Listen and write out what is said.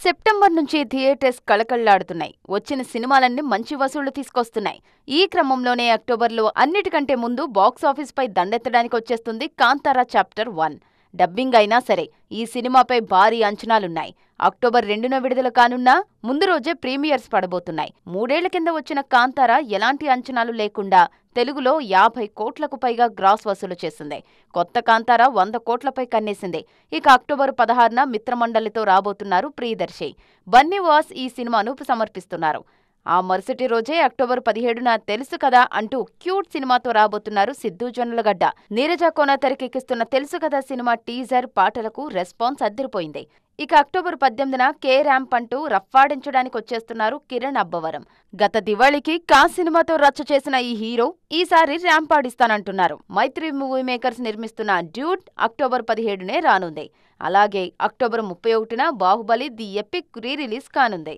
September నుంచి theatres కళకళ్లాడుతున్నాయి. వచ్చిన సినిమాలన్నీ మంచి వసూళ్లు తీసుకొస్తున్నాయి. ఈ క్రమంలోనే అక్టోబర్లో అన్నిటికంటే ముందు బాక్సాఫీస్పై దండెత్తడానికి వచ్చేస్తుంది కాంతారా చాప్టర్ 1. డబ్బింగ్ అయినా సరే ఈ సినిమాపై భారీ అంచనాలున్నాయి. అక్టోబర్ 2న విడుదల కానున్నా ముందు రోజే ప్రీమియర్స్ పడబోతున్నాయి. 3 ఏళ్ల కింద వచ్చిన కాంతారా ఎలాంటి అంచనాలు లేకుండా తెలుగులో 50 కోట్లకు పైగా గ్రాస్ వసూలు చేసింది. కొత్త కాంతారా 100 కోట్లపై కన్నేసింది. ఇక అక్టోబర్ 16న మిత్రమండలితో రాబోతున్నారు ప్రియదర్శి. బన్నీ వాస్ ఈ సినిమాను సమర్పిస్తున్నారు. ఆ మరుసటి రోజే అక్టోబర్ 17న తెలుసు కదా అంటూ క్యూట్ సినిమాతో రాబోతున్నారు సిద్ధూ జొన్నలగడ్డ. నీరజ కోన తెరకెక్కిస్తున్న తెలుసు కదా సినిమా టీజర్, పాటలకు రెస్పాన్స్ అదిరిపోయింది. ఇక అక్టోబర్ 18న కే ర్యాంప్ అంటూ రఫ్ఫాడించడానికి వచ్చేస్తున్నారు కిరణ్ అబ్బవరం. గత దివాళీకి కా సినిమాతో రచ్చ చేసిన ఈ హీరో ఈసారి ర్యాంప్ ఆడిస్తానంటున్నారు. మైత్రి మూవీ మేకర్స్ నిర్మిస్తున్న డ్యూడ్ అక్టోబర్ 17నే రానుంది. అలాగే అక్టోబర్ 31న Baahubali the epic re release కానుంది.